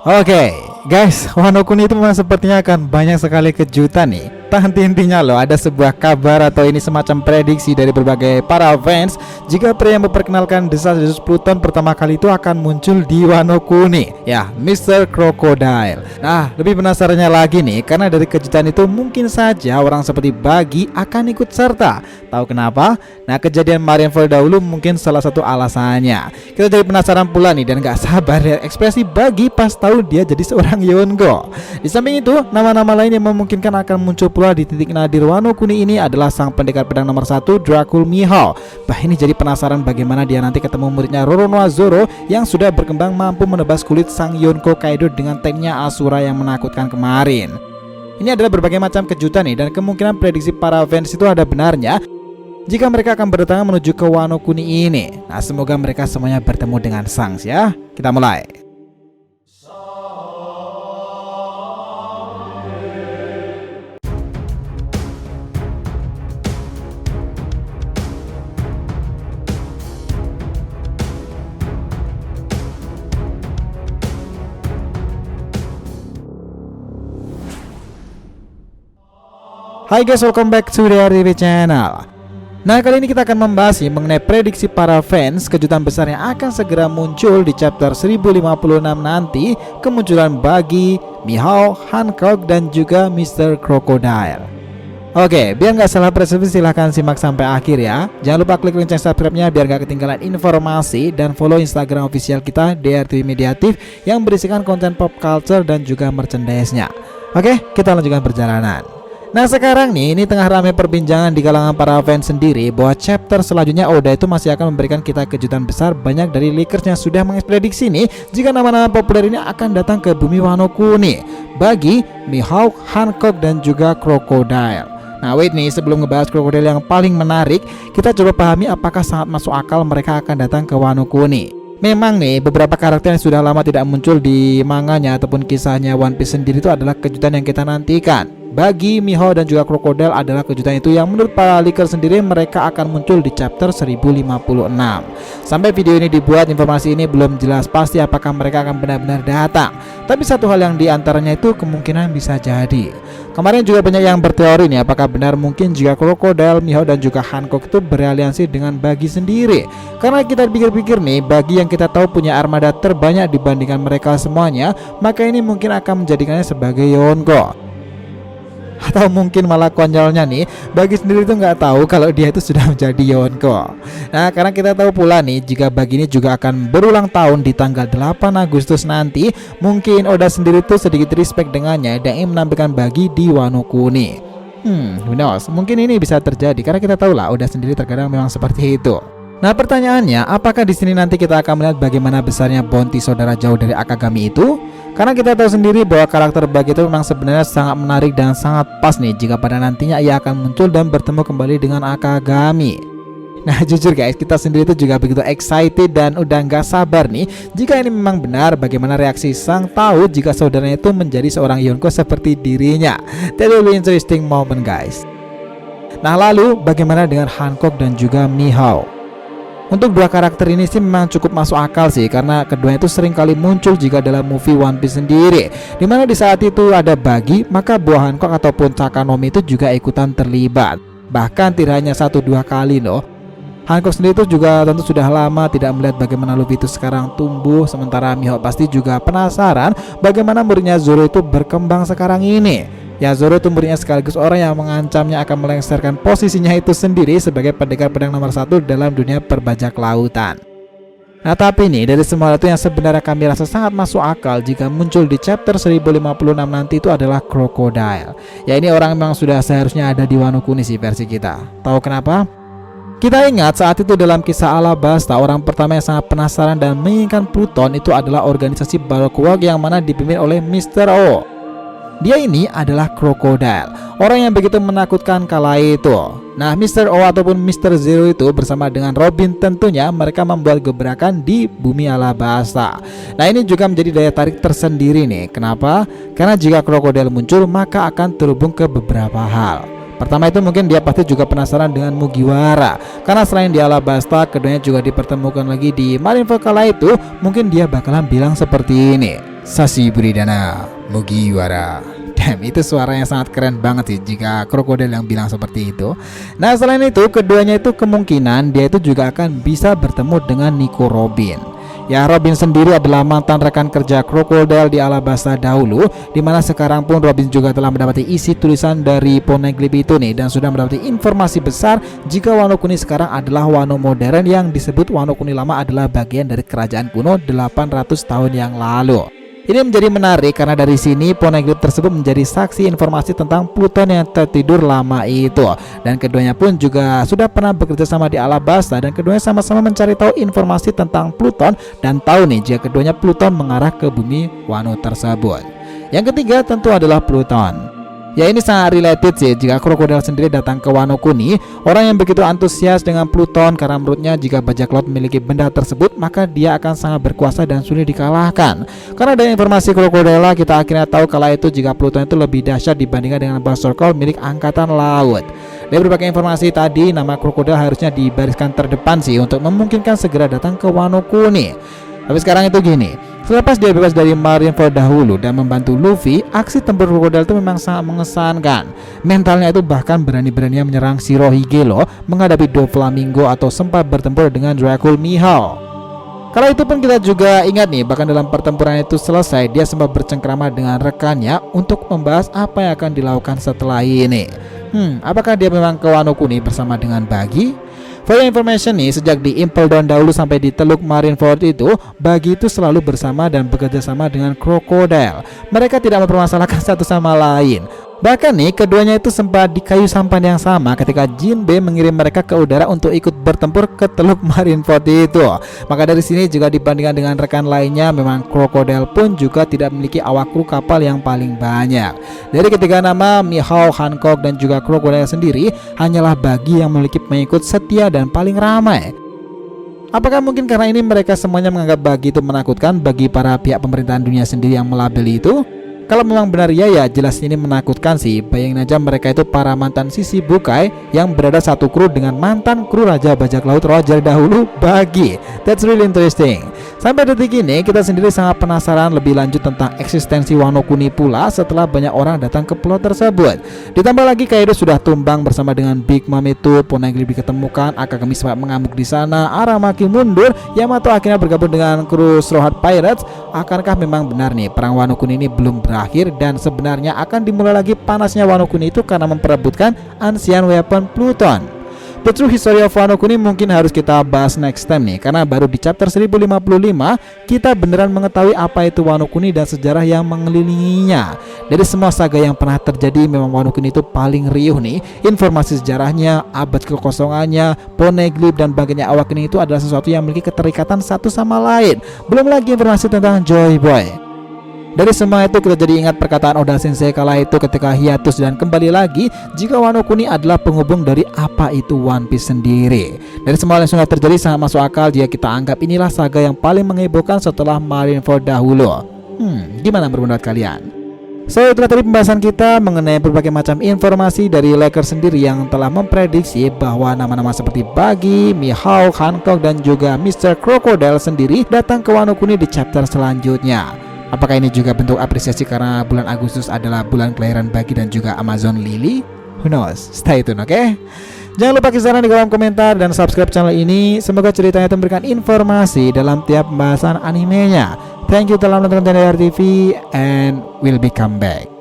Oke, guys, Wano Kuni itu memang sepertinya akan banyak sekali kejutan nih. Tak henti-hentinya loh, ada sebuah kabar atau ini semacam prediksi dari berbagai para fans jika pria yang memperkenalkan desas-desus Pluton pertama kali itu akan muncul di Wano Kuni, ya, Mr. Crocodile. Nah, lebih penasarannya lagi nih, karena dari kejutan itu mungkin saja orang seperti Buggy akan ikut serta. Tahu kenapa? Nah, kejadian Marineford dahulu mungkin salah satu alasannya. Kita jadi penasaran pula nih dan gak sabar lihat ekspresi Buggy pas tahu dia jadi seorang Yonko. Di samping itu, nama-nama lain yang memungkinkan akan muncul pula di titik nadir Wano Kuni ini adalah sang pendekar pedang nomor 1 Dracul Mihao. Bah, ini jadi penasaran bagaimana dia nanti ketemu muridnya Roronoa Zoro yang sudah berkembang mampu menebas kulit sang Yonko Kaido dengan tekniknya Asura yang menakutkan kemarin. Ini adalah berbagai macam kejutan nih dan kemungkinan prediksi para fans itu ada benarnya jika mereka akan berdatangan menuju ke Wano Kuni ini. Nah, semoga mereka semuanya bertemu dengan Shanks ya. Kita mulai. Hai guys, welcome back to the RTV channel. Nah, kali ini kita akan membahas mengenai prediksi para fans kejutan besar yang akan segera muncul di chapter 1056 nanti, kemunculan Buggy, Mihao, Hancock, dan juga Mr. Crocodile. Oke, biar nggak salah persepsi silahkan simak sampai akhir ya. Jangan lupa klik lonceng subscribe-nya biar nggak ketinggalan informasi, dan follow Instagram official kita DRTV Mediatif yang berisikan konten pop culture dan juga merchandise-nya. Oke, kita lanjutkan perjalanan. Nah, sekarang nih, ini tengah ramai perbincangan di kalangan para fans sendiri bahwa chapter selanjutnya Oda itu masih akan memberikan kita kejutan besar. Banyak dari leakers yang sudah mengprediksi nih jika nama-nama populer ini akan datang ke bumi Wano Kuni: Buggy, Mihawk, Hancock, dan juga Crocodile. Nah, wait nih, sebelum ngebahas Crocodile yang paling menarik, kita coba pahami apakah sangat masuk akal mereka akan datang ke Wano Kuni. Memang nih, beberapa karakter yang sudah lama tidak muncul di manganya ataupun kisahnya One Piece sendiri itu adalah kejutan yang kita nantikan. Buggy, Mihao, dan juga Crocodile adalah kejutan itu yang menurut para leaker sendiri mereka akan muncul di chapter 1056. Sampai video ini dibuat, informasi ini belum jelas pasti apakah mereka akan benar-benar datang. Tapi satu hal yang diantaranya itu kemungkinan bisa jadi. Kemarin juga banyak yang berteori nih apakah benar mungkin jika Crocodile, Mihao, dan juga Hancock itu beraliansi dengan Buggy sendiri. Karena kita pikir-pikir nih, Buggy yang kita tahu punya armada terbanyak dibandingkan mereka semuanya, maka ini mungkin akan menjadikannya sebagai Yonko. Atau mungkin malah konyolnya nih, Buggy sendiri tuh nggak tahu kalau dia itu sudah menjadi Yonko. Nah, karena kita tahu pula nih jika Buggy ini juga akan berulang tahun di tanggal 8 Agustus nanti, mungkin Oda sendiri tuh sedikit respect dengannya dan ingin menampilkan Buggy di Wano Kuni. Who knows, mungkin ini bisa terjadi karena kita tahu lah Oda sendiri terkadang memang seperti itu. Nah, pertanyaannya, apakah di sini nanti kita akan melihat bagaimana besarnya bounty saudara jauh dari Akagami itu? Karena kita tahu sendiri bahwa karakter Buggy itu memang sebenarnya sangat menarik dan sangat pas nih jika pada nantinya ia akan muncul dan bertemu kembali dengan Akagami. Nah, jujur guys, kita sendiri itu juga begitu excited dan udah nggak sabar nih jika ini memang benar, bagaimana reaksi sang tahu jika saudaranya itu menjadi seorang Yonko seperti dirinya. That will be interesting moment guys. Nah, lalu bagaimana dengan Hancock dan juga Mihao? Untuk dua karakter ini sih memang cukup masuk akal sih, karena keduanya itu sering kali muncul jika dalam movie One Piece sendiri, dimana di saat itu ada Buggy, maka buah Hancock ataupun Takanomi itu juga ikutan terlibat. Bahkan tidak hanya 1-2 kali loh. Hancock sendiri itu juga tentu sudah lama tidak melihat bagaimana Luffy itu sekarang tumbuh, sementara Mihawk pasti juga penasaran bagaimana muridnya Zoro itu berkembang sekarang ini. Ya, Zoro itu muridnya sekaligus orang yang mengancamnya akan melengsarkan posisinya itu sendiri sebagai pendekar pedang nomor 1 dalam dunia perbajak lautan. Nah, tapi nih, dari semua itu yang sebenarnya kami rasa sangat masuk akal jika muncul di chapter 1056 nanti itu adalah Crocodile. Ya, ini orang memang sudah seharusnya ada di Wano Kuni sih versi kita. Tahu kenapa? Kita ingat saat itu dalam kisah Alabasta, orang pertama yang sangat penasaran dan menginginkan Pluton itu adalah organisasi Baroque yang mana dipimpin oleh Mr. O. Dia ini adalah Crocodile, orang yang begitu menakutkan kala itu. Nah, Mr. O ataupun Mr. Zero itu bersama dengan Robin tentunya mereka membuat gebrakan di bumi Alabasta. Nah, ini juga menjadi daya tarik tersendiri nih. Kenapa? Karena jika Crocodile muncul maka akan terhubung ke beberapa hal. Pertama itu mungkin dia pasti juga penasaran dengan Mugiwara, karena selain di Alabasta, keduanya juga dipertemukan lagi di Marineford kala itu. Mungkin dia bakalan bilang seperti ini, Sashi Buridana Mugiwara. Damn, itu suaranya sangat keren banget sih jika krokodil yang bilang seperti itu. Nah, selain itu keduanya itu kemungkinan dia itu juga akan bisa bertemu dengan Nico Robin. Ya, Robin sendiri adalah mantan rekan kerja Crocodile di Alabasta dahulu, dimana sekarang pun Robin juga telah mendapati isi tulisan dari Poneglyph itu nih, dan sudah mendapati informasi besar jika Wano Kuni sekarang adalah Wano modern yang disebut Wano Kuni lama adalah bagian dari kerajaan kuno 800 tahun yang lalu. Ini menjadi menarik karena dari sini Poneglyph tersebut menjadi saksi informasi tentang Pluton yang tertidur lama itu, dan keduanya pun juga sudah pernah bekerja sama di Alabasta, dan keduanya sama-sama mencari tahu informasi tentang Pluton dan tahu nih jika keduanya Pluton mengarah ke bumi Wano tersebut. Yang ketiga tentu adalah Pluton. Ya, ini sangat related sih jika krokodil sendiri datang ke Wano Kuni, orang yang begitu antusias dengan Pluton karena menurutnya jika bajak laut memiliki benda tersebut maka dia akan sangat berkuasa dan sulit dikalahkan. Karena dari informasi krokodil kita akhirnya tahu kala itu jika Pluton itu lebih dahsyat dibandingkan dengan Berserker milik angkatan laut. Dari berbagai informasi tadi, nama krokodil harusnya dibariskan terdepan sih untuk memungkinkan segera datang ke Wano Kuni. Tapi sekarang itu gini, selepas dia bebas dari Marineford dahulu dan membantu Luffy, aksi tempur krokodil itu memang sangat mengesankan. Mentalnya itu bahkan berani-beraninya menyerang Shirohige loh, menghadapi Doflamingo atau sempat bertempur dengan Dracul Mihawk. Kala itu pun kita juga ingat nih, bahkan dalam pertempuran itu selesai, dia sempat bercengkrama dengan rekannya untuk membahas apa yang akan dilakukan setelah ini. Apakah dia memang ke Wano Kuni bersama dengan Buggy? For information nih, sejak di Impel Down dahulu sampai di Teluk Marineford itu, Buggy itu selalu bersama dan bekerja sama dengan Crocodile. Mereka tidak mempermasalahkan satu sama lain. Bahkan nih, keduanya itu sempat di kayu sampan yang sama ketika Jinbe mengirim mereka ke udara untuk ikut bertempur ke Teluk Marineford itu. Maka dari sini juga dibandingkan dengan rekan lainnya, memang Crocodile pun juga tidak memiliki awak kru kapal yang paling banyak. Dari ketiga nama, Mihawk, Hancock, dan juga Crocodile sendiri, hanyalah Buggy yang memiliki pengikut setia dan paling ramai. Apakah mungkin karena ini mereka semuanya menganggap Buggy itu menakutkan bagi para pihak pemerintahan dunia sendiri yang melabeli itu? Kalau memang benar ya jelas ini menakutkan sih. Bayangin aja mereka itu para mantan sisi Bukai yang berada satu kru dengan mantan kru Raja Bajak Laut Roger dahulu, Buggy. That's really interesting. Sampai detik ini kita sendiri sangat penasaran lebih lanjut tentang eksistensi Wano Kuni pula setelah banyak orang datang ke pulau tersebut. Ditambah lagi Kaido sudah tumbang bersama dengan Big Mom itu, Poneglyph diketemukan, Akagami sempat mengamuk di sana, Aramaki mundur, Yamato akhirnya bergabung dengan kru Straw Hat Pirates. Akankah memang benar nih perang Wano Kuni ini belum berakhir dan sebenarnya akan dimulai lagi panasnya Wano Kuni itu karena memperebutkan Ancient Weapon Pluton? The True History of Wano Kuni mungkin harus kita bahas next time nih, karena baru di chapter 1055 kita beneran mengetahui apa itu Wano Kuni dan sejarah yang mengelilinginya. Dari semua saga yang pernah terjadi, memang Wano Kuni itu paling riuh nih. Informasi sejarahnya, abad kekosongannya, Poneglyph dan bagiannya awak ini itu adalah sesuatu yang memiliki keterikatan satu sama lain. Belum lagi informasi tentang Joy Boy. Dari semua itu kita jadi ingat perkataan Oda Sensei kala itu ketika hiatus dan kembali lagi jika Wano Kuni adalah penghubung dari apa itu One Piece sendiri. Dari semua yang sudah terjadi sangat masuk akal jika kita anggap inilah saga yang paling menghebohkan setelah Marineford dahulu. Gimana pendapat kalian? So, itulah tadi pembahasan kita mengenai berbagai macam informasi dari Lakers sendiri yang telah memprediksi bahwa nama-nama seperti Buggy, Mihawk, Hancock, dan juga Mr. Crocodile sendiri datang ke Wano Kuni di chapter selanjutnya. Apakah ini juga bentuk apresiasi karena bulan Agustus adalah bulan kelahiran Buggy dan juga Amazon Lily? Who knows? Stay tune, oke? Jangan lupa kisaran di kolom komentar dan subscribe channel ini. Semoga ceritanya memberikan informasi dalam tiap pembahasan animenya. Thank you telah menonton TNR TV and we'll be come back.